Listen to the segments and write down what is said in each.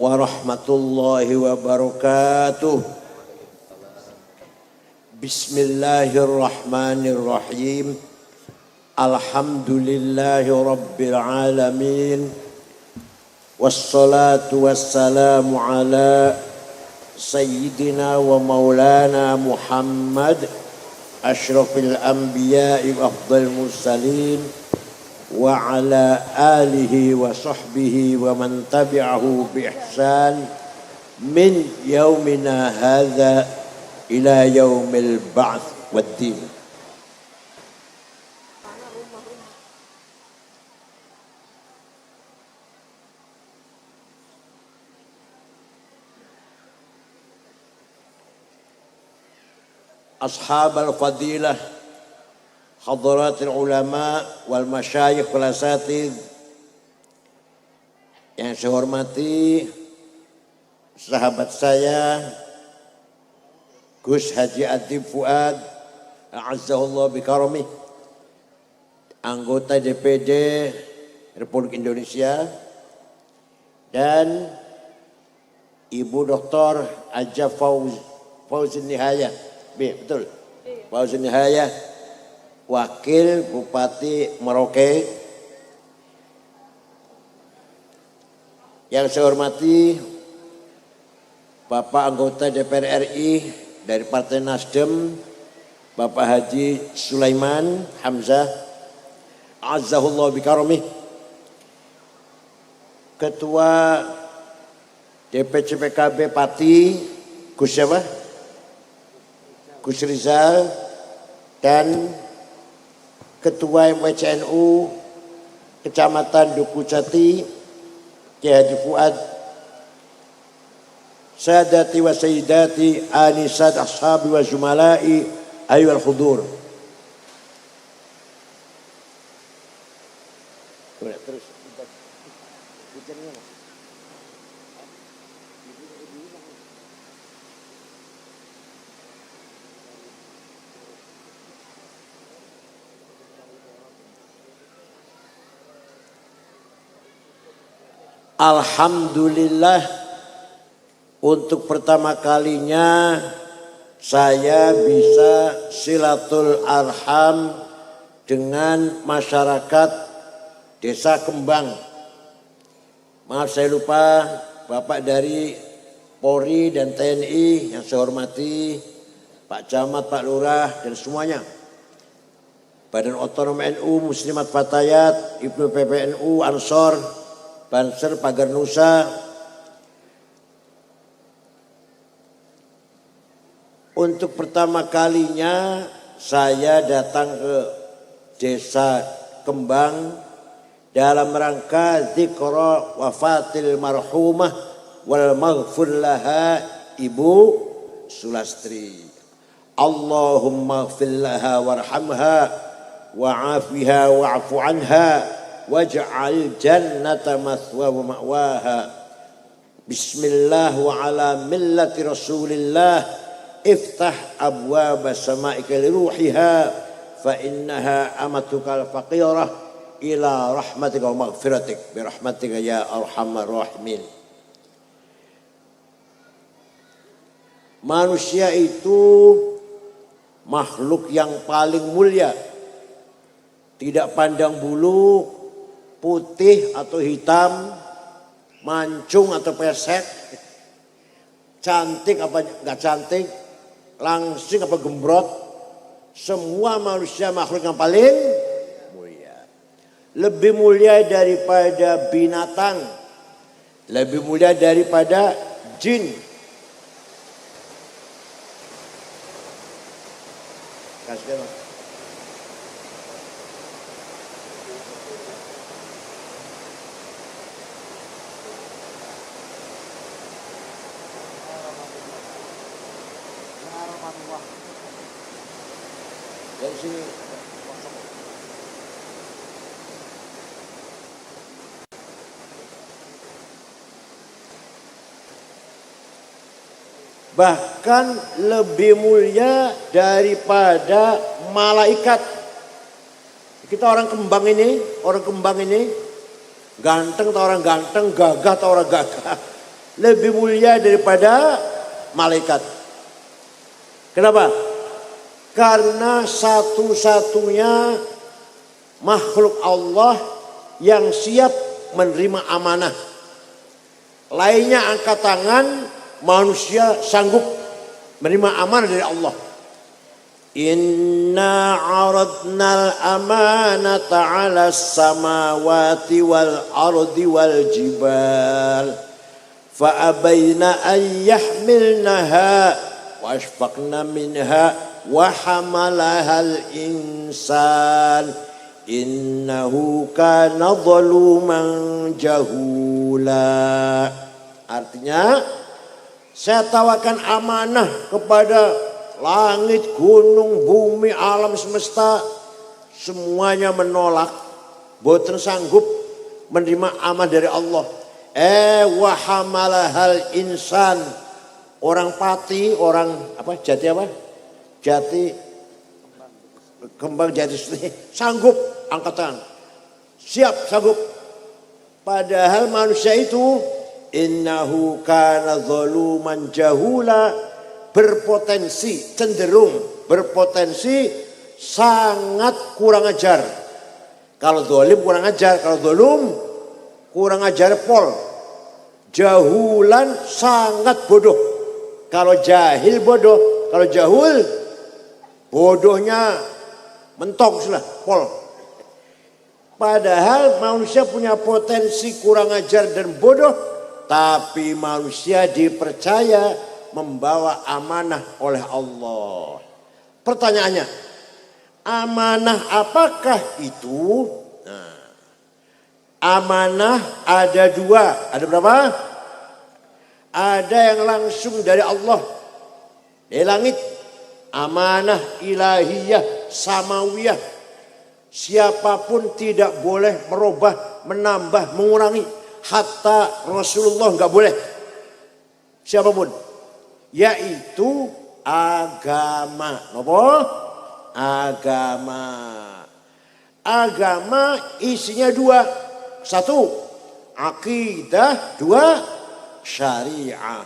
warahmatullahi wabarakatuh. Bismillahirrahmanirrahim. Alhamdulillahi rabbil alamin. Wassalatu wassalamu ala sayyidina wa maulana Muhammad asyrafil anbiya'i wa afdal mursalin wa ala alihi wa sahbihi wa man tabi'ahu bi ihsan min yaumina hadza ila yaumil ba'ts waddin. Ashab al-fadilah, hadaratul ulama wal masyayikh wal asatidz, yang saya hormati sahabat saya Gus Haji Adib Fuad a'azzahullah bikaromih, anggota DPD Republik Indonesia, dan Ibu Dr. Aja Fauzin Nihaya, betul, Fauzin Nihaya, Wakil Bupati Merauke. Yang saya hormati Bapak anggota DPR RI dari Partai Nasdem, Bapak Haji Sulaiman Hamzah Azzahullah bikaromih, Ketua DPC PKB Pati Gus siapa? Gus Rizal, dan Ketua MWCNU Kecamatan Duku Jati Kiai Haji Fuad, Sadati wa Sayyidati Anisat Ashabi wa Zumalai Ayyuhal Hudur. Terus alhamdulillah, untuk pertama kalinya saya bisa silatul arham dengan masyarakat Desa Kembang. Maaf saya lupa Bapak dari Polri dan TNI yang saya hormati, Pak Camat, Pak Lurah, dan semuanya. Badan Otonom NU, Muslimat Fatayat, Ibnu PPNU, Ansor, Banser, Pagar Nusa. Untuk pertama kalinya saya datang ke Desa Kembang dalam rangka dzikra wafatil marhumah wal maghfir laha Ibu Sulastri. Allahumma ighfir laha warhamha wa'afiha wa'fu anha waj'al jannata mathwa wa ma'waha. Bismillah wa ala millati Rasulillah, iftah abwaba sama'ika liruhiha fa innaha amatukal faqirah ila rahmatika wa maghfiratik birahmatika ya arhamar rahimin. Manusia itu makhluk yang paling mulia, tidak pandang bulu, putih atau hitam, mancung atau pesek, cantik apa enggak cantik, langsing apa gembrot, semua manusia makhluk yang paling mulia. Lebih mulia daripada binatang, lebih mulia daripada jin. Kasih. Dari sini. Bahkan lebih mulia daripada malaikat. Kita orang Kembang ini ganteng atau orang ganteng, gagah atau orang gagah. lebih mulia daripada malaikat. Kenapa? Karena satu-satunya makhluk Allah yang siap menerima amanah. Lainnya angkat tangan, manusia sanggup menerima amanah dari Allah. Inna aradnal amanata 'alas samawati wal ardi wal jibal fa abaina an yahmilnaha wa ashfaqna minha wa hamalahal insan innahu kana zaluman jahula. Artinya, saya tawarkan amanah kepada langit, gunung, bumi, alam semesta, semuanya menolak, boten sanggup menerima amanah dari Allah. Wa hamalahal insan, orang pati, orang apa? Jati apa? Jati kembang jati sanggup angkatan, siap sanggup. Padahal manusia itu innahu kana zaluman jahula, berpotensi, cenderung berpotensi sangat kurang ajar. Kalau zalim kurang ajar, kalau zalum kurang ajar pol. Jahulan sangat bodoh. Kalau jahil bodoh, kalau jahul bodohnya mentok sudah pol. Padahal manusia punya potensi kurang ajar dan bodoh, tapi manusia dipercaya membawa amanah oleh Allah. Pertanyaannya, amanah apakah itu? Nah, amanah ada dua. Ada berapa? Ada yang langsung dari Allah dari langit, amanah ilahiyah samawiyah. Siapapun tidak boleh merubah, menambah, mengurangi. Hatta Rasulullah nggak boleh. Siapapun. Yaitu agama. Apa? Agama. Agama isinya dua. Satu, akidah. Dua, syariah.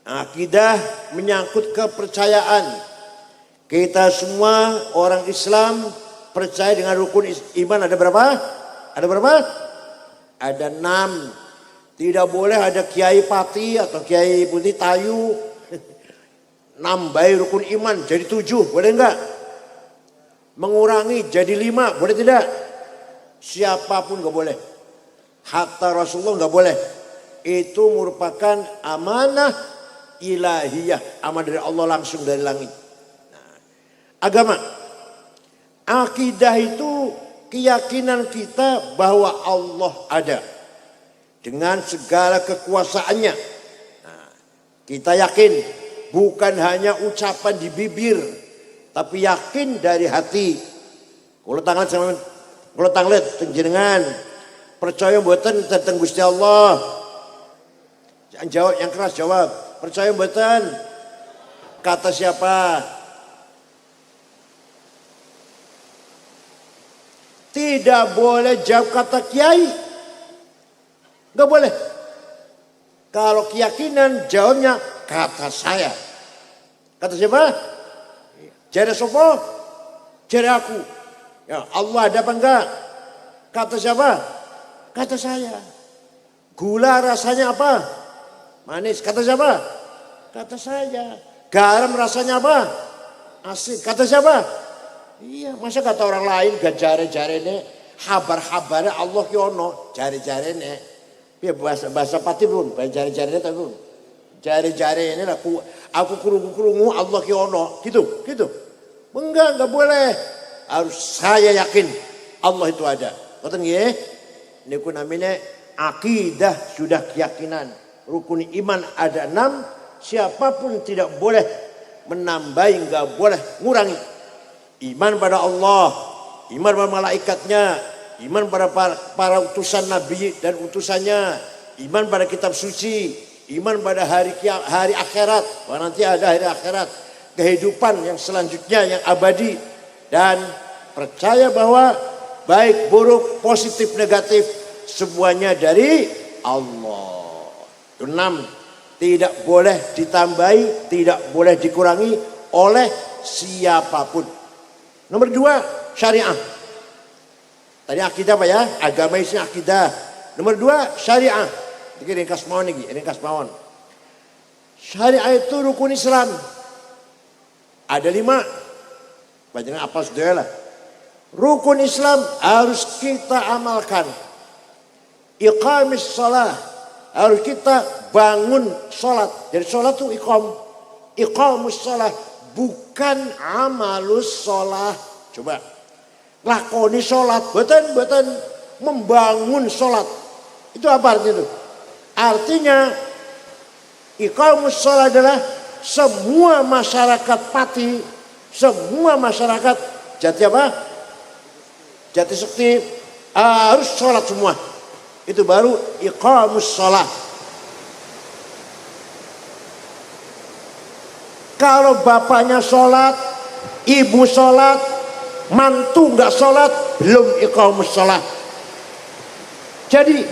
Akidah menyangkut kepercayaan. Kita semua orang Islam percaya dengan rukun iman. Ada berapa? Ada berapa? Ada 6. Tidak boleh ada kiai pati atau kiai putih tayu nambahi rukun iman jadi 7, boleh enggak? Mengurangi jadi 5, boleh tidak? Siapapun enggak boleh. Hatta Rasulullah enggak boleh. Itu merupakan amanah ilahiyah, amanah dari Allah langsung dari langit. Nah, agama, akidah itu keyakinan kita bahwa Allah ada dengan segala kekuasaannya. Nah, kita yakin. Bukan hanya ucapan di bibir, tapi yakin dari hati. Kalau tangan jenengan percaya mboten tentang Gusti Allah. Jangan jawab yang keras, jawab. Percaya mboten? Kata siapa? Tidak boleh jawab kata kiai. Enggak boleh. Kalau keyakinan jawabnya kata saya. Kata siapa? Jare sopo? Jare aku. Ya, Allah ada apa enggak? Kata siapa? Kata saya. Gula rasanya apa? Manis. Kata siapa? Kata saya. Garam rasanya apa? Asin. Kata siapa? Iya, masa kata orang lain gak jare-jare ini. Habar-habarnya Allah ki ono. Jare-jare ini. Ya bahasa pati pun. Jare-jare ini tapi pun. Jari-jari ini aku kurungu Allah ki ono, gitu. Enggak boleh. Harus saya yakin Allah itu ada. Ngoten nggih? Niku namanya akidah, sudah keyakinan. Rukun iman ada 6, siapapun tidak boleh menambahi, enggak boleh ngurangi. Iman pada Allah, iman pada malaikatnya, iman pada para utusan nabi dan utusannya, iman pada kitab suci. Iman pada hari akhirat, bahwa nanti ada hari akhirat, kehidupan yang selanjutnya yang abadi, dan percaya bahwa baik buruk positif negatif semuanya dari Allah. Keenam, tidak boleh ditambahi, tidak boleh dikurangi oleh siapapun. Nomor dua, syariah. Tadi akidah apa ya? Agama isinya akidah. Nomor dua, syariah. Ini ringkas mawon nih, ringkas mawon. Syariah itu rukun Islam. Ada 5. Banyak apa sudah lah. Rukun Islam harus kita amalkan. Iqamis shalah. Harus kita bangun sholat. Jadi sholat itu iqamus shalah. Bukan amalus sholah. Coba. Lakoni sholat. Buatan membangun sholat. Itu apa artinya itu? Artinya iqamus shalah adalah semua masyarakat Pati, semua masyarakat Jati apa? Jati Sekti harus sholat semua. Itu baru iqamus shalah. Kalau bapaknya sholat, ibu sholat, mantu nggak sholat, belum iqamus shalah. Jadi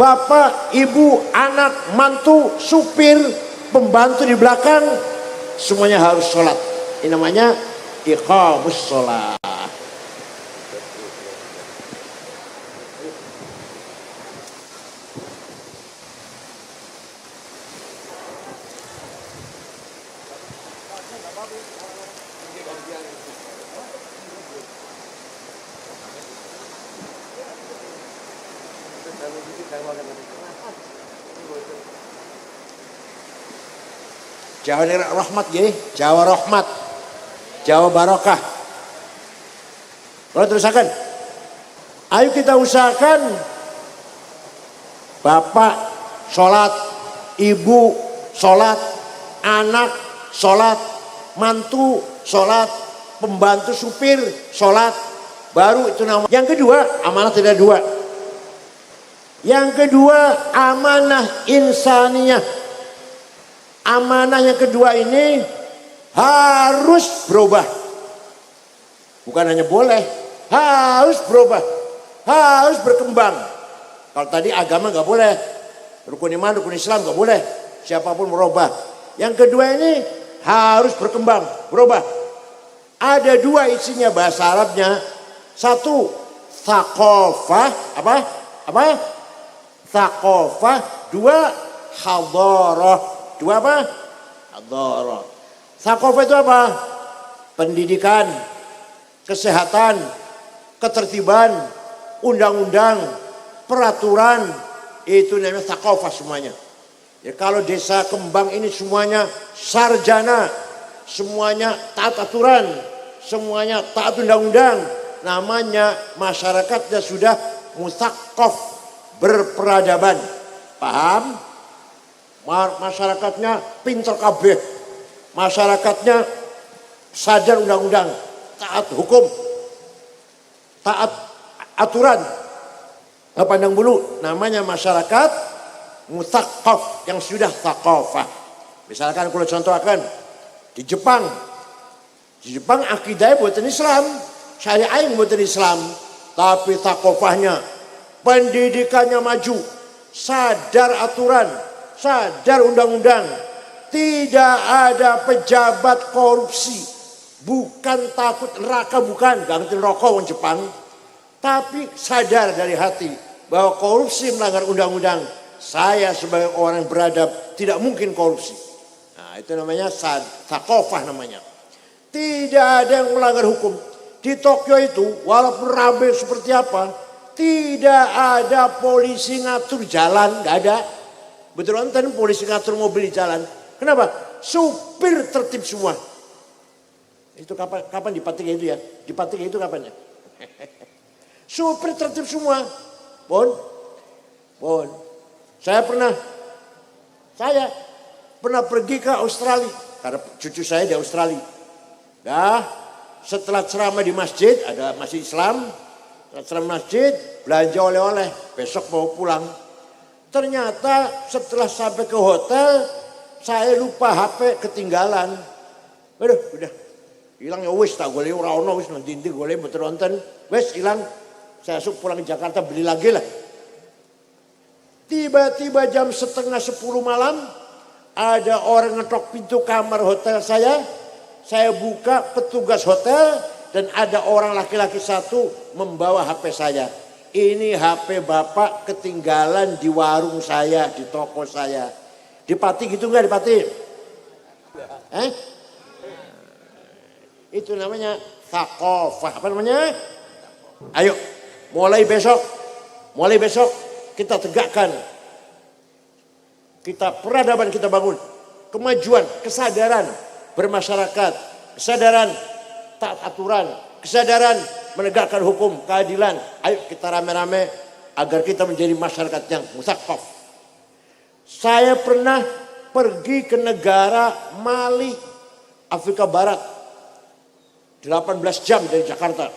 bapak, ibu, anak, mantu, supir, pembantu di belakang, semuanya harus sholat. Ini namanya iqamus shalah. Jawa rahmat ya, Jawa rahmat, Jawa barokah. Kalau terusakan, ayo kita usahakan bapak sholat, ibu sholat, anak sholat, mantu sholat, pembantu supir sholat, baru itu nama. Yang kedua, amanah tidak dua. Yang kedua, amanah insaniyah. Amanah yang kedua ini harus berubah. Bukan hanya boleh, harus berubah. Harus berkembang. Kalau tadi agama nggak boleh, rukun iman, rukun Islam nggak boleh. Siapapun merubah. Yang kedua ini harus berkembang, berubah. Ada 2 isinya bahasa Arabnya. 1, thaqafah, apa? Thaqafah. 2, hadarah. 2 apa? Hadarah. Thaqafah itu apa? Pendidikan, kesehatan, ketertiban, undang-undang, peraturan. Itu namanya thaqafah semuanya. Ya, kalau desa Kembang ini semuanya sarjana, semuanya taat aturan, semuanya taat undang-undang. Namanya masyarakatnya sudah mutsaqaf, berperadaban. Paham? Masyarakatnya pinter kabeh, masyarakatnya sadar undang-undang, taat hukum, taat aturan, nggak pandang bulu. Namanya masyarakat mutsaqaf yang sudah thaqafah. Misalkan kalau contohkan di Jepang akidahnya buatan Islam, syariah buatan Islam, tapi thaqafahnya, pendidikannya maju, sadar aturan, sadar undang-undang, tidak ada pejabat korupsi, bukan takut neraka, bukan, gak ngerti rokok orang Jepang, tapi sadar dari hati bahwa korupsi melanggar undang-undang. Saya sebagai orang beradab tidak mungkin korupsi. Nah, itu namanya thaqafah namanya. Tidak ada yang melanggar hukum. Di Tokyo itu walaupun rabe seperti apa, tidak ada polisi ngatur jalan, gak ada. Betul kan polisi ngatur mobil di jalan. Kenapa? Supir tertib semua. Itu kapan di Patiga itu ya? Di Patiga itu kapan ya? Supir tertib semua. Bon. Saya pernah pergi ke Australia karena cucu saya di Australia. Nah, setelah ceramah di masjid, ada masjid Islam, setelah ceramah masjid, belanja oleh-oleh, besok mau pulang. Ternyata setelah sampai ke hotel, saya lupa HP ketinggalan. Waduh, udah hilang ya wis, tak boleh ora ono wis nanti boleh betul nonton, wis hilang. Saya pulang ke Jakarta beli lagi lah. Tiba-tiba jam 9:30 malam ada orang ngetok pintu kamar hotel saya. Saya buka, petugas hotel, dan ada orang laki-laki satu membawa HP saya. Ini HP bapak ketinggalan di warung saya, di toko saya. Di Pati gitu enggak, di Pati? Itu namanya thaqafah. Apa namanya? Ayo, mulai besok kita tegakkan. Kita peradaban kita bangun. Kemajuan, kesadaran bermasyarakat, kesadaran taat aturan, kesadaran menegakkan hukum, keadilan. Ayo kita rame-rame agar kita menjadi masyarakat yang mutsaqaf. Saya pernah pergi ke negara Mali, Afrika Barat. 18 jam dari Jakarta.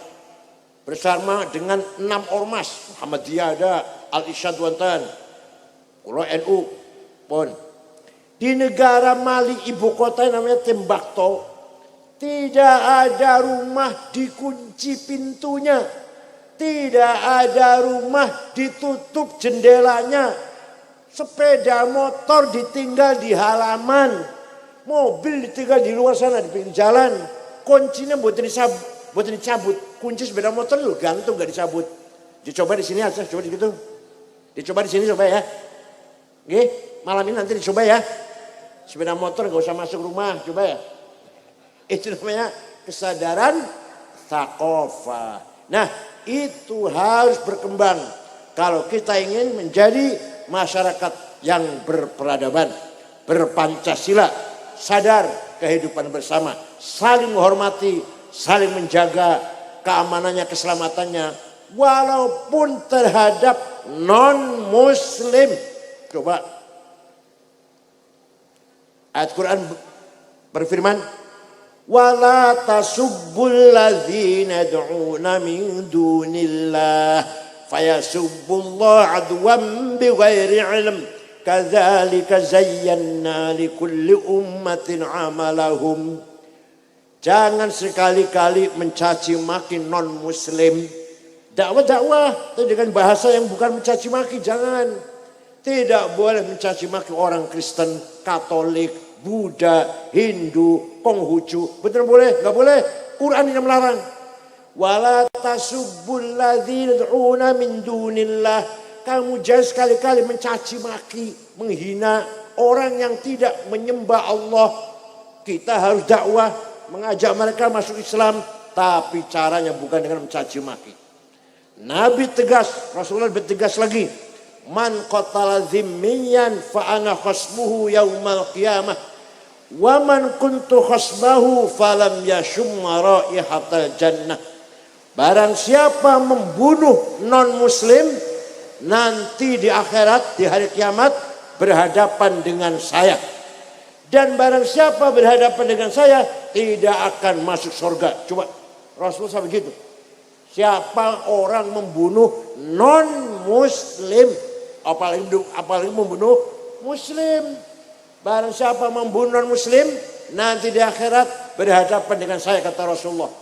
Bersama dengan 6 ormas. Muhammadiyah ada, Al-Isyad wonten, Kulo NU pun. Di negara Mali, ibu kota namanya Timbuktu, tidak ada rumah dikunci pintunya. Tidak ada rumah ditutup jendelanya. Sepeda motor ditinggal di halaman. Mobil ditinggal di luar sana di pinggir jalan. Kuncinya buat dicabut. Kunci sepeda motor lu gantung gak dicabut. Dicoba di sini aja, coba di situ. Dicoba di sini coba ya. Oke, malam ini nanti dicoba ya. Sepeda motor gak usah masuk rumah, coba ya. Itu namanya kesadaran thaqafah. Nah, itu harus berkembang kalau kita ingin menjadi masyarakat yang berperadaban, berpancasila, sadar kehidupan bersama, saling menghormati, saling menjaga keamanannya, keselamatannya, walaupun terhadap non-muslim. Coba ayat Quran berfirman, wala tasubbul ladzina yad'una min dunillah fayasubbullaha adwan bighairi ilm kadzalika zayyana likulli ummatin amalahum. Jangan sekali-kali mencaci maki non muslim. Dakwah dengan bahasa yang bukan mencaci maki, jangan. Tidak boleh mencaci maki orang Kristen, Katolik, Buddha, Hindu, Konghucu. Betul boleh? Enggak boleh. Quran yang melarang. Wala tasubbul ladzina yad'una min dunillah. Kamu jangan sekali-kali mencaci maki, menghina orang yang tidak menyembah Allah. Kita harus dakwah, mengajak mereka masuk Islam, tapi caranya bukan dengan mencaci maki. Nabi tegas, Rasulullah lebih tegas lagi. Man qatala dhimmiyan fa ana khasmuhu yaumal qiyamah wa man kuntu khasmahu falam yashumma raihatal jannah. Barang siapa membunuh non muslim, nanti di akhirat, di hari kiamat berhadapan dengan saya. Dan barang siapa berhadapan dengan saya tidak akan masuk surga. Coba Rasulullah sampai gitu. Siapa orang membunuh non muslim, apalagi membunuh muslim. Barang siapa membunuh non muslim, nanti di akhirat berhadapan dengan saya, kata Rasulullah.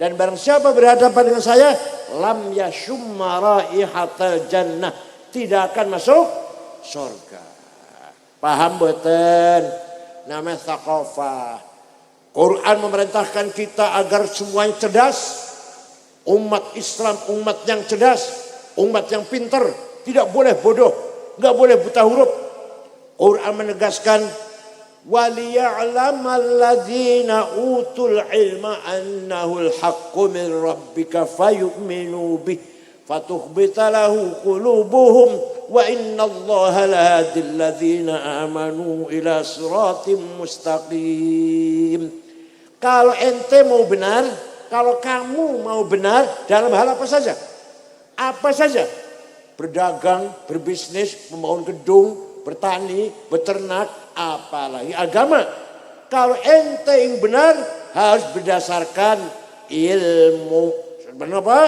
Dan barang siapa berhadapan dengan saya, lam yashumma raihatal jannah, tidak akan masuk surga. Paham boten? Namanya thaqafah. Quran memerintahkan kita agar semuanya cerdas. Umat Islam, umat yang cerdas, umat yang pintar, tidak boleh bodoh, nggak boleh buta huruf. Quran menegaskan, waliya'lamal ladzina utul ilma annahul haqqu min rabbika fayu'minu bih fatukhbita lahu qulubuhum wa innallaha lahadil ladzina amanu ila siratim mustaqim. Kalau ente mau benar, kalau kamu mau benar dalam hal apa saja, berdagang, berbisnis, membangun gedung, bertani, beternak, apalagi agama. Kalau ente yang benar harus berdasarkan ilmu. Benar apa?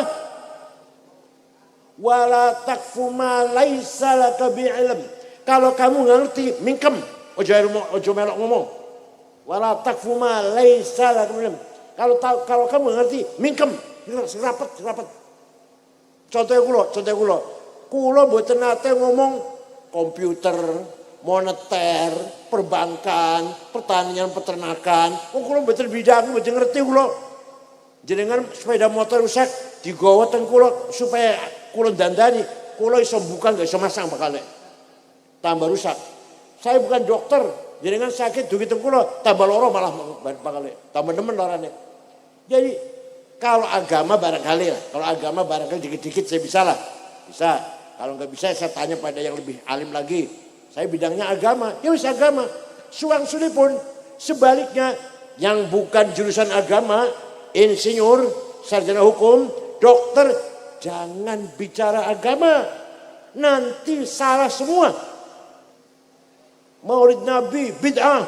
Wala takfu ma laisa laka bi'ilm. Kalau kamu nggak ngerti, mingkem. Ojo melok ngomong. Wala takfu ma laisa laka bi'ilm. Kalau kamu ngerti, mingkem, serapat. Contohnya kulo mboten nate ngomong komputer, moneter, perbankan, pertanian, peternakan. Kula mboten bidang, mboten ngerti kula. Jenengan sepeda motor rusak digawa teng kula supaya kula dandani, kula iso buka gak iso masang bakale. Tambah rusak. Saya bukan dokter, jenengan sakit dugi teng kula tambah loro malah bakale. Tambah nemen lorane. Jadi kalau agama barangkali lah, kalau agama barangkali dikit-dikit saya bisa lah. Bisa. Kalau nggak bisa saya tanya pada yang lebih alim lagi. Saya bidangnya agama, ya wis agama. Suang-suli pun sebaliknya yang bukan jurusan agama, insinyur, sarjana hukum, dokter, jangan bicara agama. Nanti salah semua. Maulid Nabi bid'ah,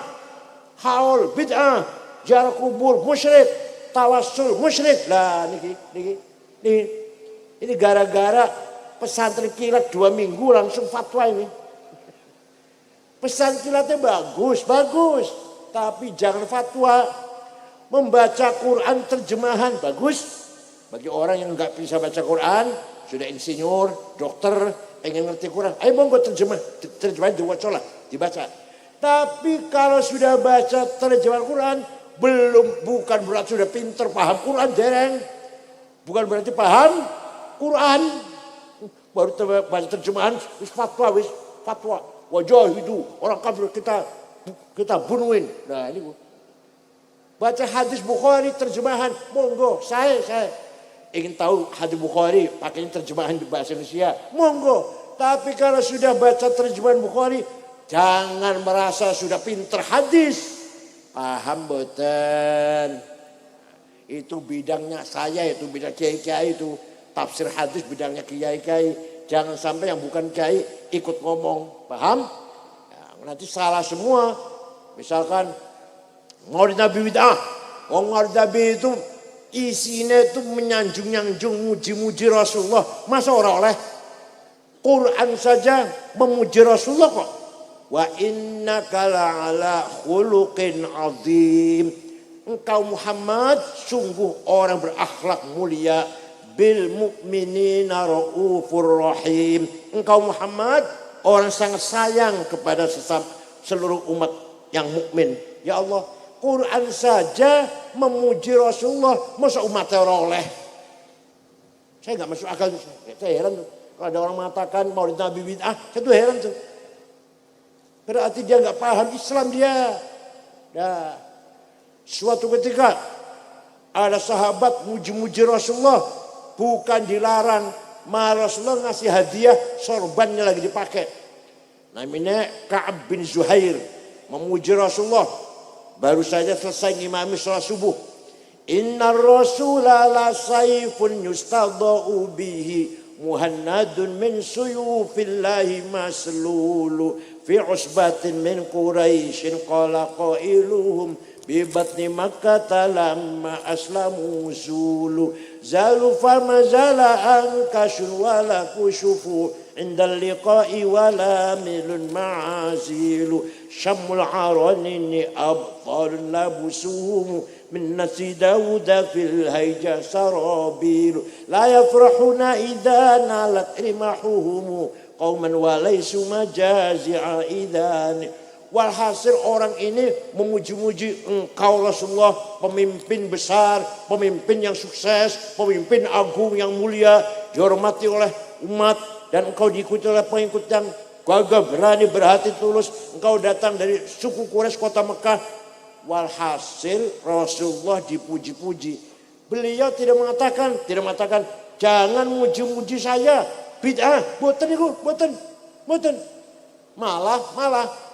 haul bid'ah, ziarah kubur musyrik, tawassul musyrik. Lah niki. Ini gara-gara pesantren kilat 2 minggu langsung fatwa ini. Pesan kilatnya bagus. Tapi jangan fatwa. Membaca Quran terjemahan bagus. Bagi orang yang nggak bisa baca Quran, sudah insinyur, dokter, pengen ngerti Quran. Ayo monggo terjemahan dibaca. Tapi kalau sudah baca terjemahan Quran, bukan berarti sudah pinter paham Quran, dereng. Bukan berarti paham Quran. Baru baca terjemahan, fatwa. Wajah itu orang kafir kita bunuhin. Nah ini baca hadis Bukhari terjemahan, monggo. Saya ingin tahu hadis Bukhari pakainya terjemahan di bahasa Indonesia, monggo. Tapi kalau sudah baca terjemahan Bukhari, jangan merasa sudah pinter hadis. Paham boten? Itu bidangnya saya, itu bidang kiai-kiai itu. Tafsir hadis bidangnya kiai-kiai. Jangan sampai yang bukan kiai ikut ngomong. Paham? Ya, nanti salah semua. Misalkan Maulid Nabi bid'ah. Maulid Nabi itu isinya itu menyanjung-nyanjung, muji-muji Rasulullah. Masa orang oleh Quran saja memuji Rasulullah kok. Wa innaka la'ala khuluqin azim. Engkau Muhammad sungguh orang berakhlak mulia. Bil mu'minina ra'ufur rahim. Engkau Muhammad orang sangat sayang kepada seluruh umat yang mukmin. Ya Allah, Quran saja memuji Rasulullah, masa umatnya orang oleh? Saya nggak masuk akal. Saya heran tuh. Kalau ada orang mengatakan Maulid Nabi bid'ah, saya tuh heran tuh. Berarti dia nggak paham Islam dia. Nah, suatu ketika ada sahabat muji-muji Rasulullah. Bukan dilarang, malah Rasulullah ngasih hadiah, sorbannya lagi dipakai. Namanya Ka'ab bin Zuhair, memuji Rasulullah. Baru saja selesai ngimami sholat subuh. Inna Rasulah la sayfun yustadau bihi, muhannadun min suyufillahi maslulu, fi usbatin min Quraisyin qala qailuhum, bibatni Makkah lamma aslamu zulu. Zalu fama zala ankashun wala kushufu indal liqa'i wala milun ma'azilu. Syamul aranini abtalun labusuhum min nasi Dawuda fil hayja sarabilu. La yafrahuna idha nalat rimahuhumu qawman walaysu majazi'a idhani. Walhasil orang ini memuji-muji engkau Rasulullah, pemimpin besar, pemimpin yang sukses, pemimpin agung yang mulia, dihormati oleh umat, dan engkau diikuti oleh pengikut yang gagah berani berhati tulus. Engkau datang dari suku Quraisy kota Mekah. Walhasil Rasulullah dipuji-puji. Beliau tidak mengatakan jangan muji-muji saya, bid'ah, boten itu, boten. Malah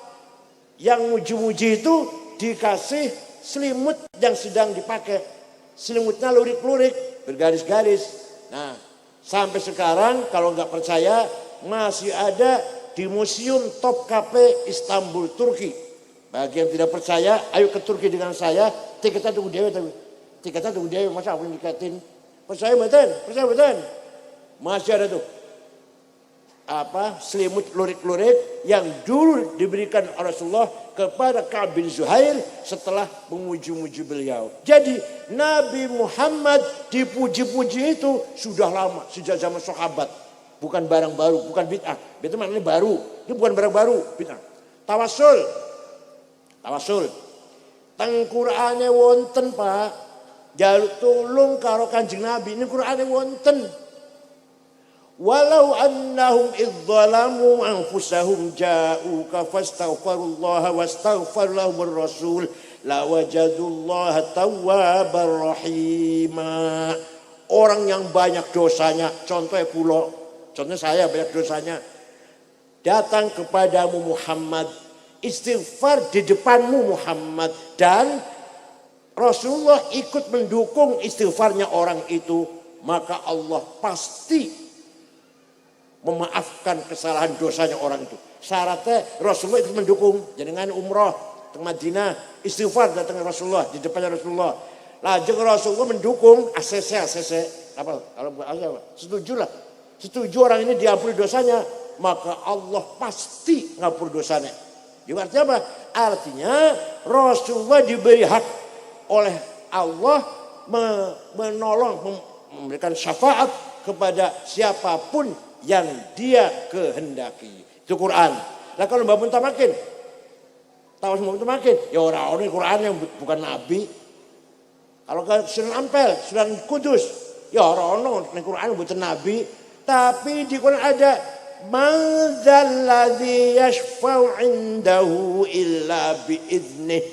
yang muji-muji itu dikasih selimut yang sedang dipakai. Selimutnya lurik-lurik, bergaris-garis. Nah, sampai sekarang kalau nggak percaya masih ada di Museum Topkapi Istanbul, Turki. Bagi yang tidak percaya, ayo ke Turki dengan saya. Tiketnya tunggu dewe, masa aku dikatin. Percaya betul. Masih ada tuh. Selimut lurik-lurik yang dulu diberikan Rasulullah kepada Ka'ab bin Zuhair setelah memuji-muji beliau. Jadi Nabi Muhammad dipuji-puji itu sudah lama, sejak zaman sahabat. Bukan barang baru, bukan bid'ah. Bid'ah maknanya baru. Ini bukan barang baru, bid'ah. Tawasul. Teng Qur'ane wonten, Pak. Jaluk tulung karo Kanjeng Nabi. Ini Qur'ane wonten. Walau annahum idzalamu anfusahum ja'uka fastaghfirullaha wastaghfar lahumur rasul lawajadullaha tawwabar rahima. Orang yang banyak dosanya, contohnya pulau, contohnya saya banyak dosanya, datang kepadamu Muhammad, istighfar di depanmu Muhammad, dan Rasulullah ikut mendukung istighfarnya orang itu, maka Allah pasti memaafkan kesalahan dosanya orang itu. Syaratnya Rasulullah ikut mendukung. Jangan umroh ke Madinah, istighfar datang Rasulullah di depannya Rasulullah. Lajeng Rasulullah mendukung ACC apa? Kalau apa? Setuju orang ini diampuni dosanya, maka Allah pasti ngampuni dosanya. Jadi artinya apa? Artinya Rasulullah diberi hak oleh Allah menolong, memberikan syafaat kepada siapapun yang dia kehendaki. Itu Quran. Nah kalau Mbak Muntamakin, tahu Mbak Muntamakin, ya orang-orang Quran yang bukan Nabi. Kalau ke Sunan Ampel, Sunan Kudus, ya orang-orang Quran bukan Nabi. Tapi di Quran ada madzalladzi yashfa'u indahu illa bi'idnih.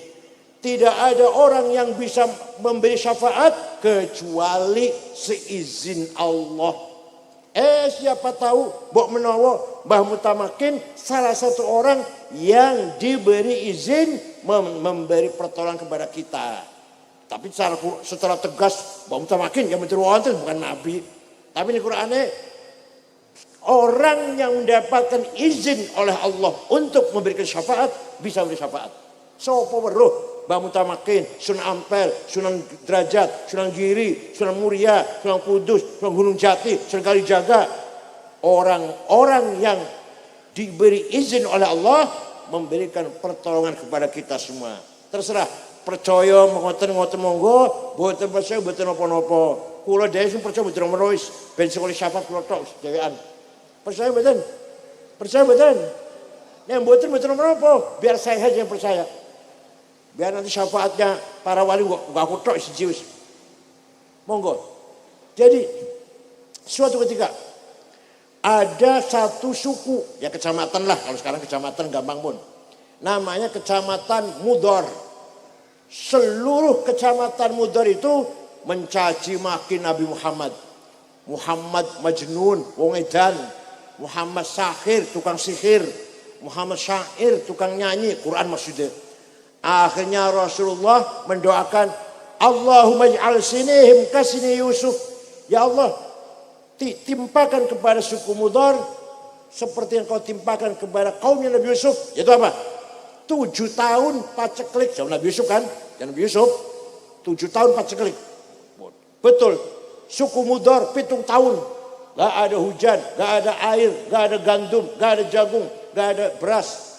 Tidak ada orang yang bisa memberi syafaat kecuali seizin Allah. Siapa tahu Mbok Menawa Mbah Muntamakin salah satu orang yang diberi izin memberi pertolongan kepada kita. Tapi secara tegas Mbah Muntamakin yang menteri wonten bukan Nabi. Tapi di Qur'annya orang yang mendapatkan izin oleh Allah untuk memberikan syafaat bisa memberi syafaat. Sopo weruh Mbah Muntamakin, Sunan Ampel, Sunan Derajat, Sunan Giri, Sunan Muria, Sunan Kudus, Sunan Gunung Jati, Sunan Kalijaga. Orang-orang yang diberi izin oleh Allah memberikan pertolongan kepada kita semua. Terserah percaya ngoten monggo, boten percaya boten napa-napa. Kula dhewe sing percaya boten merois, ben sekali syafaat kula tok dhewean. Percaya boten? Percaya boten? Nek boten napa-napa, biar saya saja yang percaya. Biar nanti syafaatnya para wali gak aku tok siji. Monggo. Jadi suatu ketika ada satu suku, ya kecamatan lah, kalau sekarang kecamatan gampang pun. Namanya kecamatan Mudor. Seluruh kecamatan Mudor itu mencaci maki Nabi Muhammad. Muhammad Majnun, wong edan. Muhammad Sahir, tukang sihir. Muhammad Syair, tukang nyanyi, Quran maksudnya. Akhirnya Rasulullah mendoakan, Allahumma ij'al sinihim kasini Yusuf. Ya Allah, timpakan kepada suku Mudor seperti yang kau timpakan kepada kaumnya Nabi Yusuf. Itu apa? 7 tahun paceklik. Sama Nabi Yusuf kan? Dan Nabi Yusuf 7 tahun paceklik. Betul. Suku Mudor 7 tahun. Gak ada hujan, gak ada air, gak ada gandum, gak ada jagung, gak ada beras.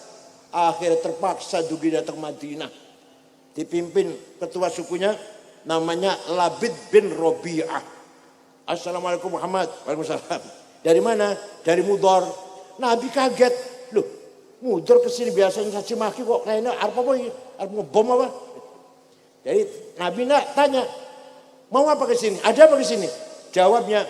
Akhirnya terpaksa Dugi datang Madinah. Dipimpin ketua sukunya namanya Labid bin Robi'ah. Assalamualaikum Muhammad. Waalaikumsalam. Dari mana? Dari Mudor. Nabi kaget. Loh, Mudor kesini biasanya caci maki kok kayaknya apa ini? Arep ngebom apa? Jadi Nabi tanya, mau apa kesini? Ada apa kesini? Jawabnya,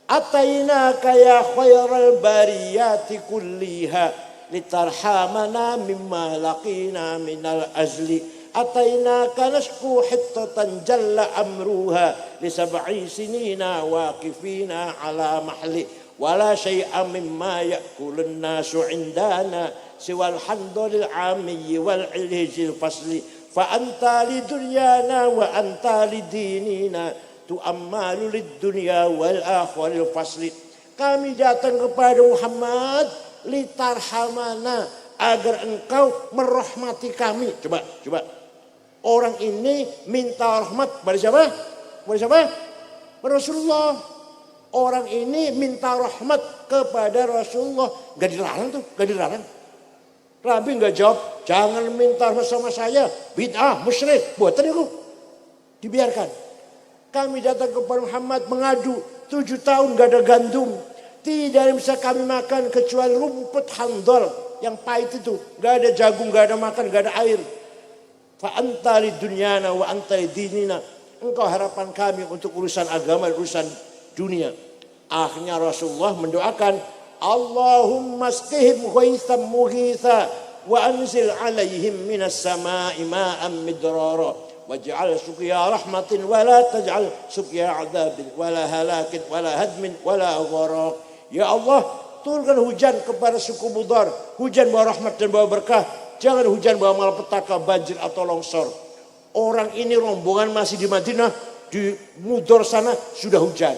Atainaka ya khairal bariyati kulliha litarhamana mimma laqina minal azli atainaka nashku hittatan jalla amruha li sab'i sinina waqifina ala mahli wala syai'an mimma ya'kulun nasu indana siwal handulil amiyyi wal ilhijil fasli fa anta li dunyana wa anta li dinina tu'ammalu lid dunya wal akhiril fasli. Kami datang kepada Muhammad litarhamana, agar engkau merahmati kami. Coba. Orang ini minta rahmat kepada siapa? Kepada siapa? Rasulullah. Orang ini minta rahmat kepada Rasulullah. Gak dilarang tuh, gak dilarang. Nabi gak jawab, jangan minta rahmat sama saya. Bid'ah, musyrik. Buatan itu. Dibiarkan. Kami datang kepada Muhammad mengadu. 7 tahun gak ada gandum. Tidak yang bisa kami makan kecuali rumput handol yang pahit itu. Gak ada jagung, gak ada makan, gak ada air. Fa anta li dunyana wa anta li dinina. Engkau harapan kami untuk urusan agama, urusan dunia. Akhirnya Rasulullah mendoakan, Allahumma asqihim ghaithan mughitha wa anzil alaihim minas sama'i ma'an midrara waj'al suqya rahmatin wa la taj'al suqya 'adzabin wa la halakin wa la hadmin wa la gharaq. Ya Allah, turunkan hujan kepada suku Mudar, hujan bawa rahmat dan bawa berkah. Jangan hujan bawa malapetaka, banjir atau longsor. Orang ini rombongan masih di Madinah, di Mudar sana sudah hujan.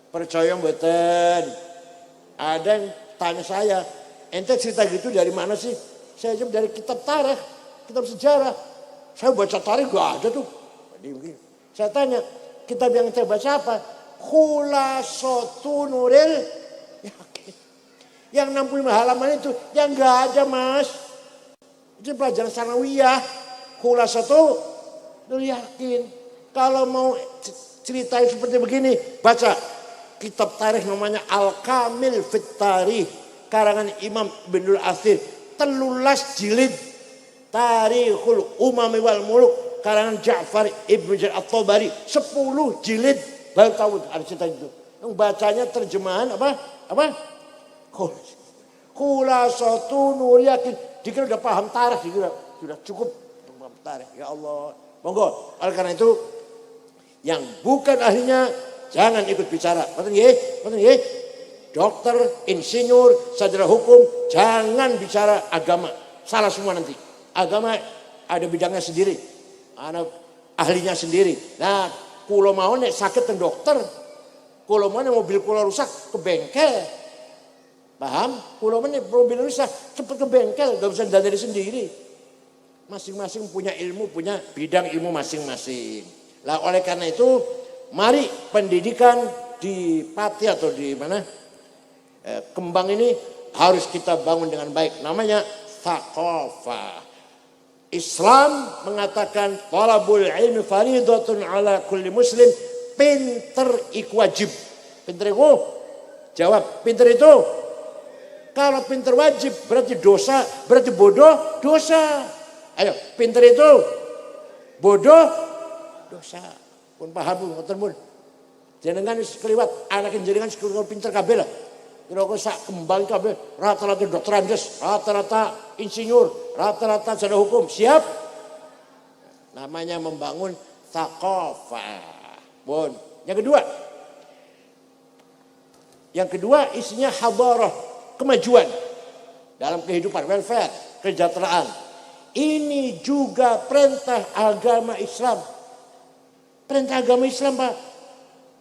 Percaya mboten? Ada yang tanya saya, ente cerita gitu dari mana sih? Saya jawab dari kitab tarikh, kitab sejarah. Saya baca tarikh gak ada tuh. Saya tanya, kitab yang saya baca apa? Khulasatun Nuril Yakin. Yang 65 halaman itu, yang gak ada mas. Itu pelajaran sanawiyah. Khulasatun Nuril Yakin. Kalau mau ceritain seperti begini, baca kitab tarikh namanya Al-Kamil Fit Tarikh, karangan Imam Ibnul Athir, 13 jilid. Tarikhul Umami wal Muluk, karangan Ja'far Ibn Jarir At-Tabari, 10 jilid. Baru tahu ada cerita itu. Yang bacanya terjemahan apa? Khulasatun Nuril Yakin. Dikira udah paham tarikh, dikira sudah cukup paham tarikh. Ya Allah, monggo. Oleh karena itu, yang bukan ahlinya jangan ikut bicara. Betul nggih? Dokter, insinyur, sarjana hukum, jangan bicara agama. Salah semua nanti. Agama ada bidangnya sendiri. Ada ahlinya sendiri. Nah, kulo mau nek sakit ke dokter. Kulo mau nek mobil kulo rusak ke bengkel. Paham? Kulo mau nek mobil rusak cepet ke bengkel, gak bisa dari sendiri. Masing-masing punya ilmu, punya bidang ilmu masing-masing. Lah oleh karena itu, mari pendidikan di Pati atau di mana Kembang ini harus kita bangun dengan baik. Namanya thaqafah. Islam mengatakan talabul ilmi faridatun ala kulli muslim. Pinter iku wajib. Pinter iku? Jawab, pinter itu? Kalau pinter wajib berarti dosa, berarti bodoh dosa. Ayo, pinter itu? Bodoh dosa. Pun paham pun. Jenengan sekeliwat, anak jenengan sekeliwat pinter kabeh lah. Kira-kira sak kembang kabeh, rata-rata dokter Andes, rata-rata insinyur, rata-rata sarjana hukum. Siap? Namanya membangun thaqafah. Bon. Yang kedua isinya hadarah, kemajuan dalam kehidupan, welfare, kesejahteraan. Ini juga perintah agama Islam. Perintah agama Islam, Pak.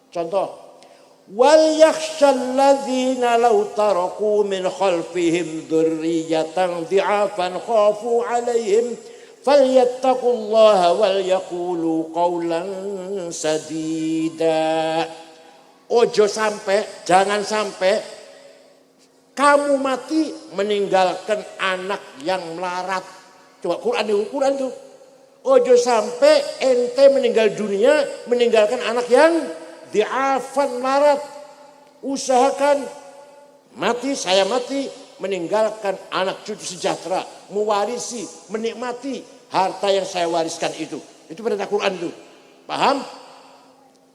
Contoh, wal yakhshal ladzina law taraku min khalfihim dzurriyyatan dhi'afan khafu 'alaihim falyattaqullaha wal yaqulu qawlan sadida. Ojo sampai, jangan sampai kamu mati meninggalkan anak yang melarat. Coba Quran itu. Ojo sampai ente meninggal dunia meninggalkan anak yang di'afan larat. Usahakan mati, saya mati, meninggalkan anak cucu sejahtera, mewarisi, menikmati harta yang saya wariskan itu. Itu perintah Quran itu. Paham?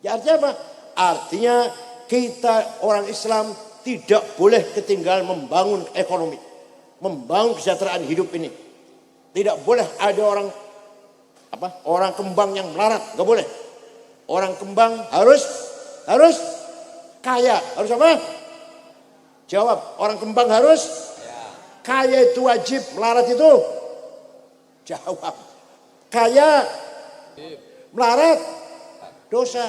Ya artinya apa? Artinya kita orang Islam tidak boleh ketinggalan membangun ekonomi, membangun kesejahteraan hidup ini. Tidak boleh ada orang kembang yang melarat, nggak boleh. Orang kembang harus kaya. Harus apa? Jawab. Orang kembang harus kaya, itu wajib. Melarat itu? Jawab. Kaya, melarat, dosa.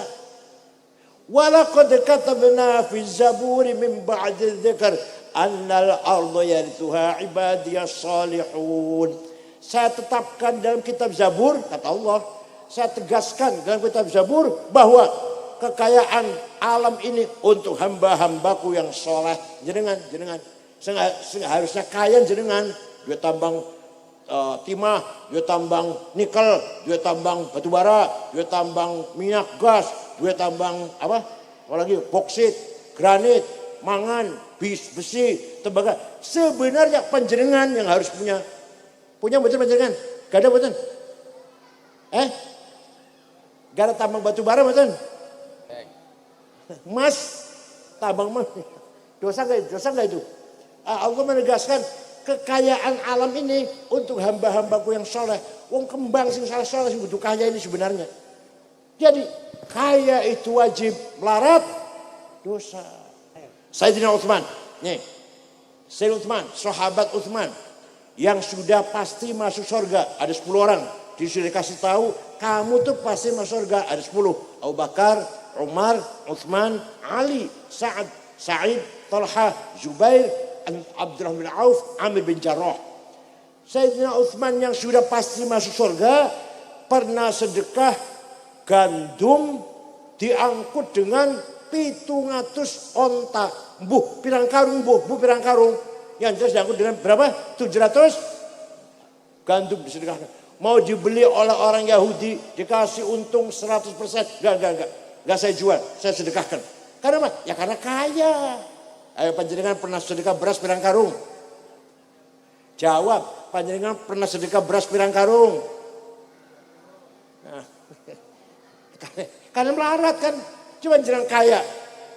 Walaqad katabna fi zaburi min ba'di dzikr annal arda yarithuha ibadiyas salihun. Saya tetapkan dalam kitab Zabur, kata Allah, saya tegaskan dalam kitab Zabur bahwa kekayaan alam ini untuk hamba-hambaku yang soleh. Jenengan harusnya kaya jenengan. Dia tambang timah, dia tambang nikel, dia tambang batu bara, dia tambang minyak gas, dia tambang apalagi boksit, granit, mangan, besi, tembaga. Sebenarnya panjenengan yang harus punya. Punya betul panjenengan? Gak ada betul? Gak ada tambang batu bara betul? Mas, tambang emas. Dosa gak itu? Allah menegaskan kekayaan alam ini untuk hamba-hambaku yang soleh. Wong kembang sing soleh sing butuh kaya ini sebenarnya. Jadi kaya itu wajib, melarat dosa. Sayyidina Utsman, nih, Sayyidina Utsman, sahabat Utsman yang sudah pasti masuk surga, ada 10 orang. Disuruh kasih tahu, kamu tuh pasti masuk surga, ada 10. Abu Bakar, Umar, Utsman, Ali, Sa'id, Talha, Zubair, Abdurrahman bin Auf, Amir bin Jarrah. Sayyidina Utsman yang sudah pasti masuk surga pernah sedekah gandum diangkut dengan 700 onta. Bu pirang karung. Yang jelas diangkut dengan berapa? 700 gandum disedekahkan. Mau dibeli oleh orang Yahudi dikasih untung 100%. Gak saya jual, saya sedekahkan. Karena apa? Ya karena kaya. Ayo panjenengan pernah sedekah beras pirang karung? Jawab, panjenengan pernah sedekah beras pirang karung? Nah, karena melarat kan, cuma jenengan kaya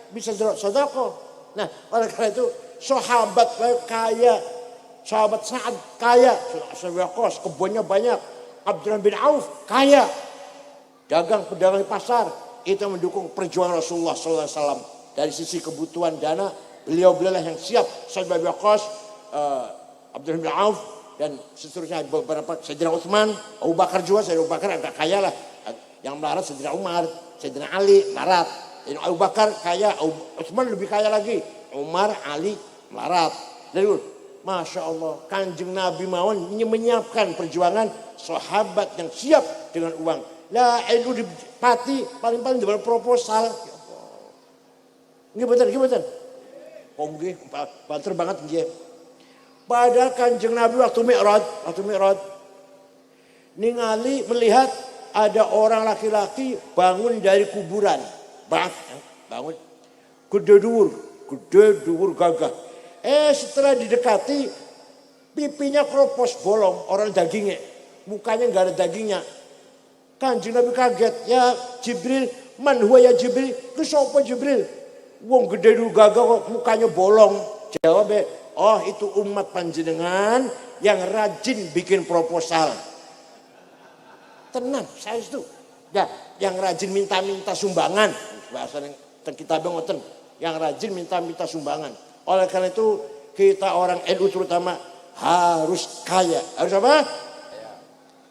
bisa sedekah. Nah, oleh karena itu sahabat kaya, sahabat Sa'ad kaya, Sahabat kebunnya banyak, Abdurrahman bin Auf kaya, pedagang di pasar, itu mendukung perjuangan Rasulullah SAW. Dari sisi kebutuhan dana, beliau yang siap. Sahabat Abdurrahman bin Auf dan seterusnya beberapa, Sayyidina Utsman, Abu Bakar juga. Sayyidina Abu Bakar agak kaya lah. Yang melarat Sayyidina Umar, Sayyidina Ali melarat. Abu Bakar kaya, Utsman lebih kaya lagi. Umar, Ali melarat. Jadi Masya Allah, Kanjeng Nabi mawon menyiapkan perjuangan sahabat yang siap dengan uang. Lah itu di pati paling-paling di proposal. Gimana? Oh nggih, banter banget nggih. Padahal Kanjeng Nabi waktu Mi'raj ningali melihat ada orang laki-laki bangun dari kuburan. Bangun. Gede dhuwur gagah. Setelah didekati pipinya kropos bolong, orang dagingnya. Mukanya enggak ada dagingnya. Kanjeng Nabi kaget, ya Jibril, man huwa ya Jibril? Ku sapa Jibril? Wong gede dhuwur gagah kok mukanya bolong. Jawabnya, oh itu umat panjenengan yang rajin bikin proposal. Tenang, saya itu. Ya, yang rajin minta-minta sumbangan. Bahasa yang kitabnya ngoten. Yang rajin minta-minta sumbangan. Oleh karena itu kita orang NU terutama harus kaya. Harus apa?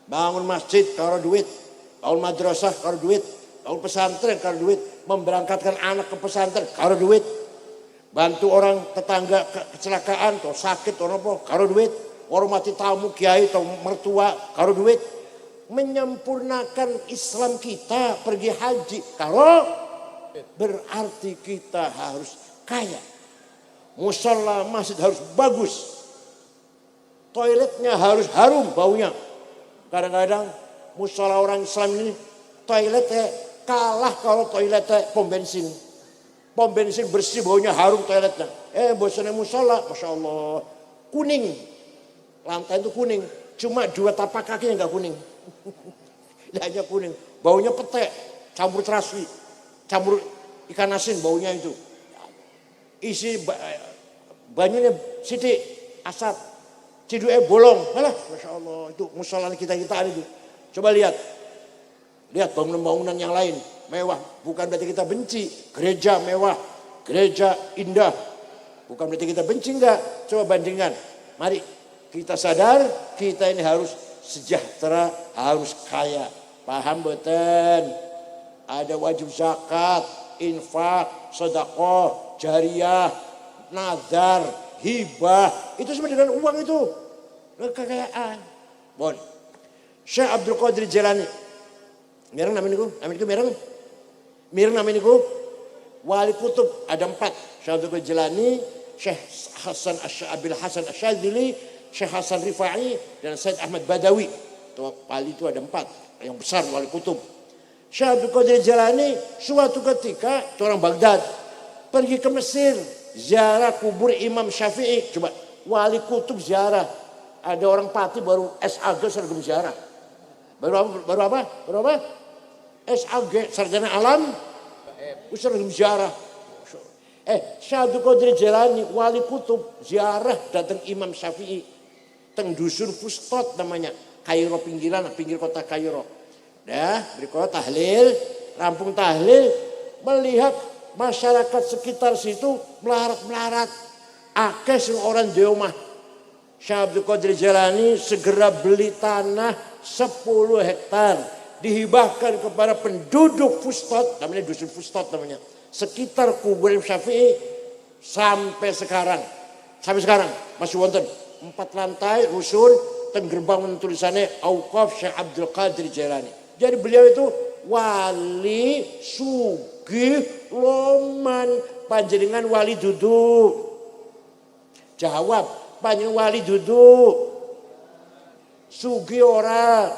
Bangun masjid karo duit. Bangun madrasah karo duit. Bangun pesantren karo duit. Memberangkatkan anak ke pesantren karo duit. Bantu orang tetangga kecelakaan atau sakit atau apa karo duit. Hormati tamu kiai atau mertua karo duit. Menyempurnakan Islam kita pergi haji karo berarti kita harus kaya. Musala masjid harus bagus. Toiletnya harus harum baunya. Kadang-kadang musala orang Islam ini toiletnya kalah kalau toiletnya pom bensin. Pom bensin bersih baunya harum toiletnya. Bosannya musala, Masya Allah. Kuning. Lantai itu kuning. Cuma 2 tapak kakinya enggak kuning. Hanya kuning. Baunya petek. Campur terasi. Campur ikan asin baunya itu. Isi banyunya sidik asap. Ciduknya bolong. Malah, Masya Allah. Itu musola kita itu. Coba lihat. Lihat bangunan-bangunan yang lain. Mewah. Bukan berarti kita benci. Gereja mewah. Gereja indah. Bukan berarti kita benci enggak. Coba bandingkan. Mari kita sadar kita ini harus sejahtera. Harus kaya. Paham betul? Ada wajib zakat. Infak. Sedekah. Jariyah. Nazar. Hibah. Itu semua dengan uang itu. Kekayaan. Bon. Syekh Abdul Qadir Jilani. Mireng namanya niku, mireng namanya niku. Wali kutub ada 4. Syekh Abdul Qadir Jilani, Syekh Abil Hasan Asyadzili, Syekh Hasan Rifai dan Said Ahmad Badawi. Wali itu ada 4 yang besar wali kutub. Syekh Abdul Qadir Jilani suatu ketika orang Baghdad pergi ke Mesir, ziarah kubur Imam Syafi'i. Coba wali kutub ziarah. Ada orang Pati baru SAG seragam ziarah. Baru apa? SAG sarjana alam, seragam ziarah. Syekh Abdul Qadir Jailani wali kutub ziarah datang Imam Syafi'i. Teng dusun Fustot namanya, Kairo pinggiran, pinggir kota Kairo. Berikutnya tahlil, rampung tahlil, melihat masyarakat sekitar situ melarat-melarat. Akeh sing orang di omah. Syekh Abdul Qadir Jailani segera beli tanah 10 hektar. Dihibahkan kepada penduduk Fustot, namanya dusun Fustot namanya. Sekitar kubur Imam Syafi'i sampai sekarang masih wonten 4 lantai rusun teng gerbang tulisannya Auqaf Syekh Abdul Qadir Jailani. Jadi beliau itu wali sugih loman, panjenengan wali duduk. Jawab, panjenengan wali duduk. Sugih ora.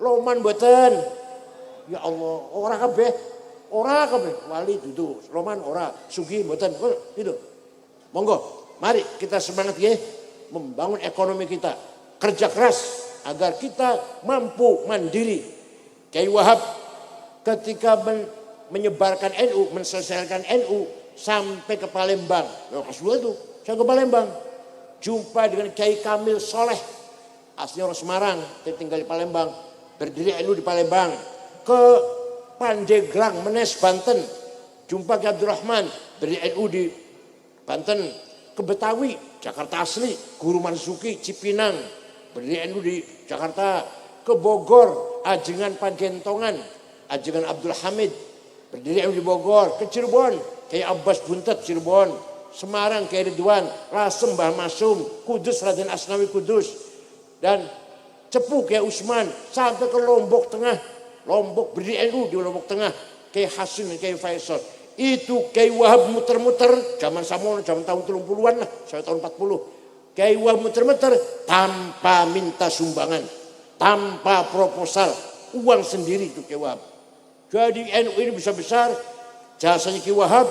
Loman mboten. Ya Allah, ora kabeh wali duduk. Loman ora, sugih mboten. Gitu. Monggo, mari kita semangat ya membangun ekonomi kita. Kerja keras agar kita mampu mandiri. Kiai Wahab ketika menyebarkan NU, menselesaikan NU sampai ke Palembang. Rasulullah itu, saya ke Palembang. Jumpa dengan Kiai Kamil Soleh. Asli orang Semarang, tinggal di Palembang. Berdiri NU di Palembang. Ke Pandeglang, Menes, Banten. Jumpa Kiai Abdurrahman, berdiri NU di Banten. Ke Betawi, Jakarta asli. Guru Marzuki, Cipinang. Berdiri NU di Jakarta. Ke Bogor, Ajengan Pagentongan. Ajengan Abdul Hamid. Berdiri NU di Bogor. Ke Cirebon, Kiai Abbas Buntet, Cirebon. Semarang, Kiai Ridwan. Lasem, Mbah Masum. Kudus, Raden Asnawi Kudus. Dan Cepu, Kiai Usman. Sampai ke Lombok Tengah. Lombok berdiri NU di Lombok Tengah. Kiai Hasim dan Kiai Faisal. Itu Kiai Wahab muter-muter. Zaman Samono, zaman tahun 30-an lah. Sampai tahun 40. Kiai Wahab muter-muter tanpa minta sumbangan. Tanpa proposal. Uang sendiri itu Kiai Wahab. Jadi NU ini bisa besar. Jasanya Kiai Wahab.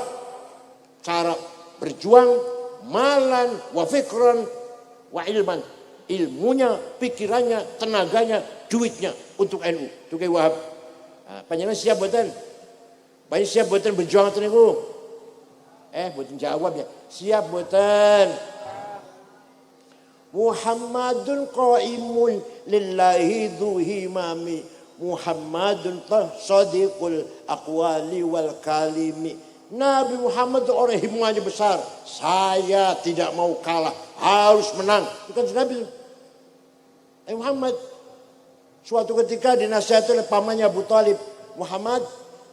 Cara berjuang. Malan, wa fikran, wa ilman. Ilmunya, pikirannya, tenaganya, duitnya untuk NU. Itu Kiai Wahab. Panjenengan siap buatan? Banyak siap buatan berjuang itu niku? Buatan jawab ya. Siap buatan. Muhammadun qaimun lillahi dhu himami. Muhammadun sadiqul aqwali wal kalimi. Nabi Muhammad itu orang himanya besar. Saya tidak mau kalah. Harus menang. Bukan Nabi. Muhammad. Suatu ketika dinasihati oleh pamannya Abu Talib. Muhammad,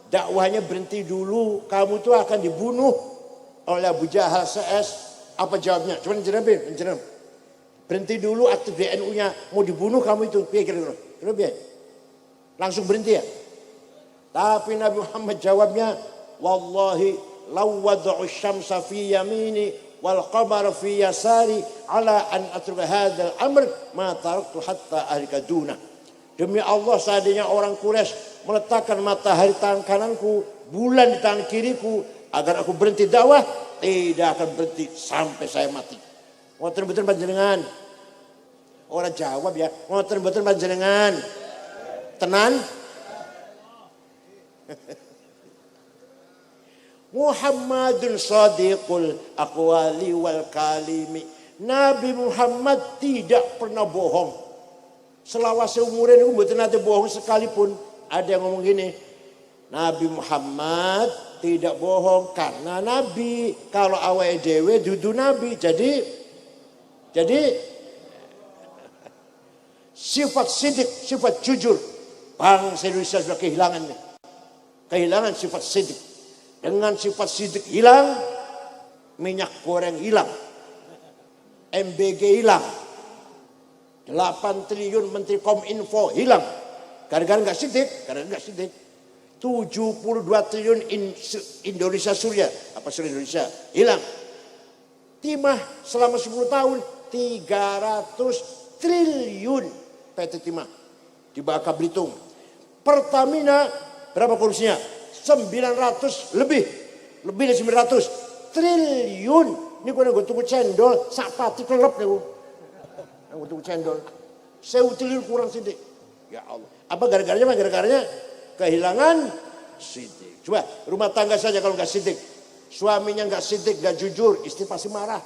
dakwahnya berhenti dulu. Kamu tuh akan dibunuh oleh Abu Jahal CS. Apa jawabnya? Cuma menjeram. Berhenti dulu aktif di NU-nya. Mau dibunuh kamu itu. Kira-kira. Langsung berhenti ya. Tapi Nabi Muhammad jawabnya. Wallahi law wad'u syamsa fi yamini wal qamara fi yasari ala an atruka hadzal amr ma taraktu hatta ahlika duna. Demi Allah seandainya orang Quraisy meletakkan matahari tangan kananku, bulan di tangan kiriku agar aku berhenti dakwah, tidak akan berhenti sampai saya mati. Ngoten betul panjenengan. Orang jawab ya, ngoten betul panjenengan. Tenan? Muhammadun sadiqul aqwali wal kalimi. Nabi Muhammad tidak pernah bohong. Selawase umurnya itu mboten nate bohong sekalipun. Ada yang ngomong gini, Nabi Muhammad tidak bohong karena Nabi. Kalau awake dhewe dudu Nabi. Jadi sifat sidik, sifat jujur. Bangsa Indonesia sudah kehilangan nih. Kehilangan sifat sidik. Dengan sifat sidik hilang, minyak goreng hilang, MBG hilang, 8 triliun Menteri Kominfo hilang. Gara-gara nggak sidik, 72 triliun Indonesia Surya, Indonesia hilang. Timah selama 10 tahun 300 triliun PT Timah di Bangka Belitung. Pertamina berapa kursinya? 900 lebih dari 900 triliun. Ini gue tunggu cendol, sapati kelep nih gue. Gue tunggu cendol. 1.000 triliun kurang sidik. Ya Allah. Apa gara-garanya? Gara-garanya kehilangan sidik. Coba rumah tangga saja kalau nggak sidik. Suaminya nggak sidik, nggak jujur, istri pasti marah.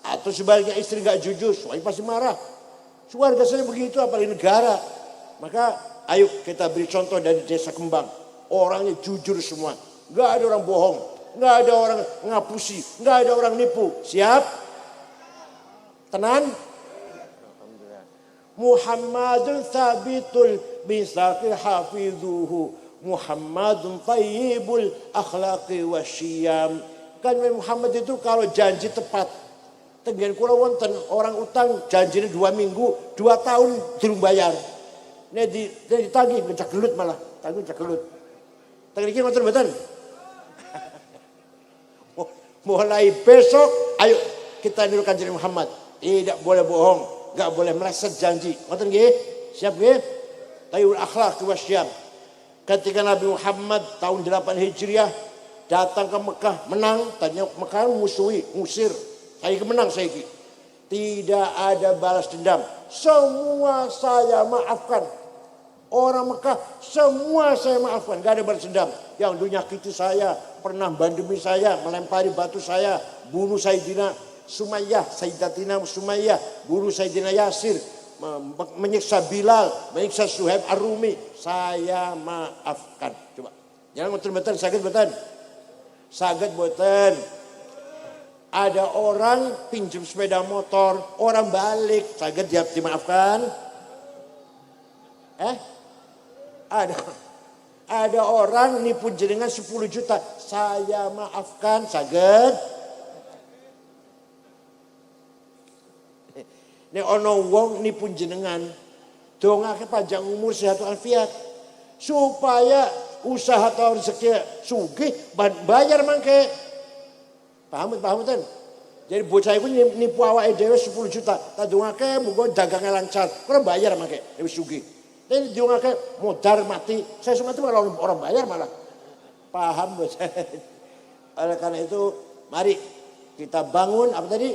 Atau sebaliknya istri nggak jujur, suami pasti marah. Keluarga saja begitu, apalagi negara. Maka ayo kita beri contoh dari Desa Kembang. Orangnya jujur semua. Nggak ada orang bohong. Nggak ada orang ngapusi. Nggak ada orang nipu. Siap? Tenan? Muhammadun thabitul misaqi hafidhuhu. Muhammadun tayyibul akhlaqi wasyiyam. Kan Muhammad itu kalau janji tepat. Tengen kula wonten orang utang janjine 2 minggu, 2 tahun durung bayar. Nek ditagih ngecak gelut malah, tagih ngecak gelut. Tengen iki ngoten mboten? Mulai besok ayo kita niru Kanjeng Muhammad. Tidak boleh bohong, enggak boleh meleset janji. Ngoten nggih? Siap nggih? Tayyibul akhlaq wasyiyam. Ketika Nabi Muhammad tahun 8 Hijriah datang ke Mekah, menang, tanya Mekah musuhi, ngusir. Saya menang saya ini. Tidak ada balas dendam. Semua saya maafkan. Orang Mekah semua saya maafkan. Gak ada balas dendam. Yang menyakiti saya, pernah bandemi saya, melempari batu saya, bunuh Sayyidina Sumayyah, Sayyidatina Sumayyah, bunuh Sayyidina Yasir, menyiksa Bilal, menyiksa Suhaib Ar-Rumi. Saya maafkan. Coba. Jangan betul-betul sakit betul. Sakit betul. Ada orang pinjam sepeda motor, orang balik, sakit dia dimaafkan. Ada orang nipu jenengan 10 juta, saya maafkan, sakit. Nek ono wong nipu jenengan, dongake panjang umur sehat walafiat supaya usaha atau rezeki sugih bayar mangke. Paham kan? Jadi bocah iku nipu awake dhewe 10 juta. Tak dongake muga dagangnya lancar. Kurang bayar mangke wis sugih. Tapi dongake modar mati. Saya semua itu kalau orang bayar malah. Paham bocah. Oleh karena itu mari kita bangun apa tadi?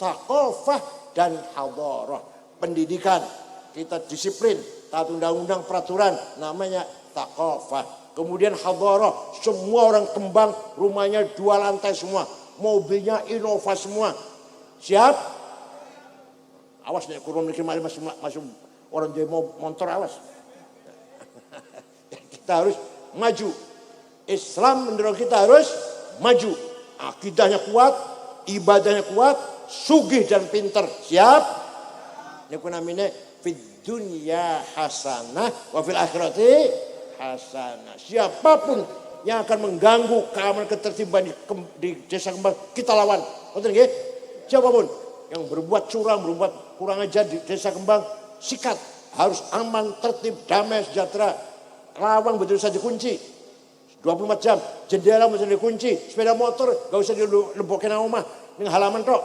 Thaqafah dan hadharah. Pendidikan. Kita disiplin, taat undang-undang peraturan namanya thaqafah. Kemudian hadharah, semua orang Kembang rumahnya 2 lantai semua. Mobilnya Innova semua. Siap? Awas nih kurang mikir malah masuk orang demo motor awas. Kita harus maju. Islam mendorong kita harus maju. Akidahnya kuat, ibadahnya kuat, sugih dan pinter. Siap? Ini ku namanya fid dunya hasanah wa fil akhirati hasanah. Siapapun yang akan mengganggu keamanan ketertiban di Desa Kembang, kita lawan. Betul nggih? Siapapun yang berbuat curang, berbuat kurang ajar di Desa Kembang, sikat. Harus aman, tertib, damai, sejahtera. Lawang betul saja dikunci. 24 jam. Jendela mesti dikunci. Sepeda motor gak usah dilebokin nang omah. Ning halaman tok.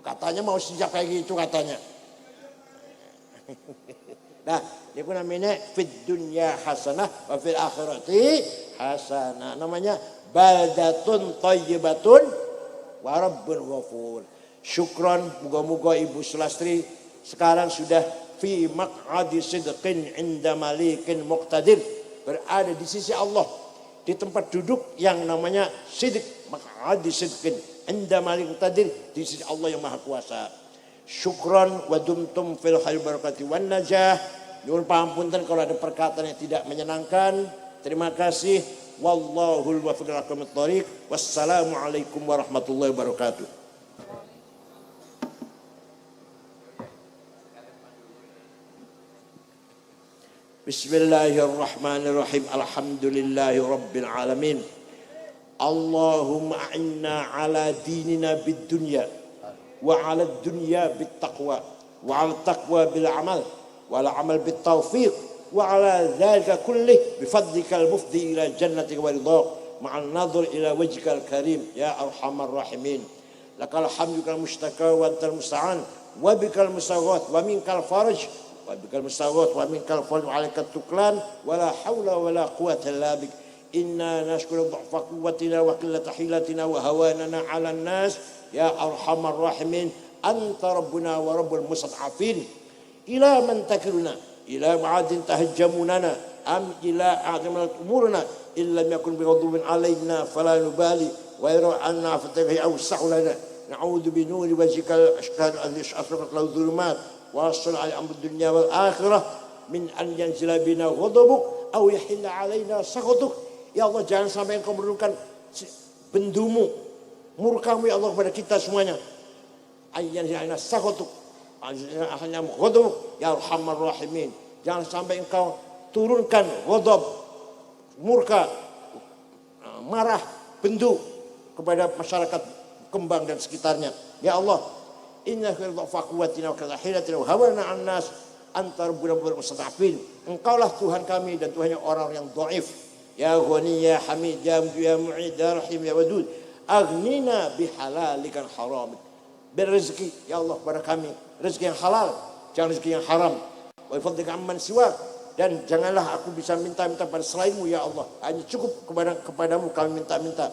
Katanya mau sejak kayak gitu katanya. Nah, itu namanya fid dunya hasanah wa fil akhirati hasanah. Namanya baldatun thayyibatun wa rabbun ghafur. Syukron, moga-moga Ibu Sulastri sekarang sudah fi maq'adi sidqin 'inda malikin muqtadir, berada di sisi Allah, di tempat duduk yang namanya sidq, maq'adi sidqin 'inda malikin muqtadir, di sisi Allah yang Maha Kuasa. Syukron wa dumtum fil khair barakati wan najah. Nyuwun pangapunten kalau ada perkataan yang tidak menyenangkan. Terima kasih. Wallahul muwaffiq ila aqwamit thoriq. Wassalamualaikum warahmatullahi wabarakatuh. Bismillahirrahmanirrahim. Alhamdulillahi rabbil alamin. Allahumma a'inna ala dinina bid dunya wa 'ala dunya bit taqwa wa 'ala taqwa bil amal wa 'ala amal bit taufiq wa 'ala dzalika kullih bi fadlikal mufdi ila jannatika wa ridhaq ma'al nadhar ila wajhikal karim ya arhamar rahimin. Lakal hamdu kal mustaka wa antal musta'an wa bikal musawwat wa minkal faraj wa bikal musawwat wa minkal faraj 'alaika tuklan wa la haula wa la quwwata illa bik. inna nashkuru dha'fa quwwatina wa qillata hilatina wa hawanana 'alan nas ya arhamar rahimin anta rabbuna wa rabbul mustad'afin ila man takiluna ila ma'adin tahajjamunana am ila a'zamat umurina illa yakun bighadubin 'alaina fala nubali wa yara anna fatahi awsa'u lana na'udzu bi nuri wajhikal ashhadu an la ilaha illa dhulumat wa asal al amr dunya wal akhirah min an yanzila bina ghadabuk aw yahilla 'alaina sakhatuk. Ya Allah, jangan sampai Engkau menurunkan bendumu, murkamu ya Allah kepada kita semuanya. Ayyan ya'ina sakhatuk hanya ghadabuk ya arhamar rahimin. Jangan sampai Engkau turunkan ghadab, murka, marah, bendu kepada masyarakat Kembang dan sekitarnya. Ya Allah, inna khairu quwwatina wa kahilatina wa hawana 'annas anta rabbuna wal mustad'afin. Engkaulah Tuhan kami dan Tuhannya orang yang dhaif. Ya Ghani ya Hamid ya Mujib ya Mu'id ya Rahim ya Wadud. Aghnina bihalalikan haramik. Beri rezeki ya Allah kepada kami, rezeki yang halal, jangan rezeki yang haram. Wa fadlika amman siwak, dan janganlah aku bisa minta-minta pada selainmu ya Allah. Hanya cukup kepadamu kami minta-minta.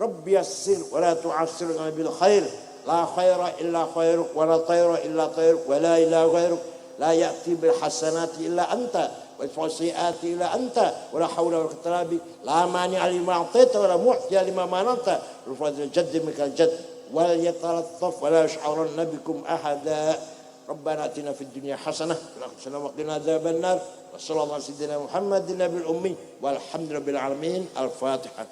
Rabbi yassir wa la tu'assirna bil khair. La khaira illa khairuk wa la tayra illa tayruk wa la ilaha ghairuk. La ya'ti bil hasanati illa anta. والفصيئات إلى أنت ولا حول ولا قوة بك لا مانع لما أعطيت ولا معطي لما منعت رفض الجد منك الجد ولا يتلطف ولا يشعرن بكم أحدا ربنا آتنا في الدنيا حسنة وقنا عذاب النار وصلى الله على سيدنا محمد النبي الأمي والحمد لله رب العالمين. الفاتحة.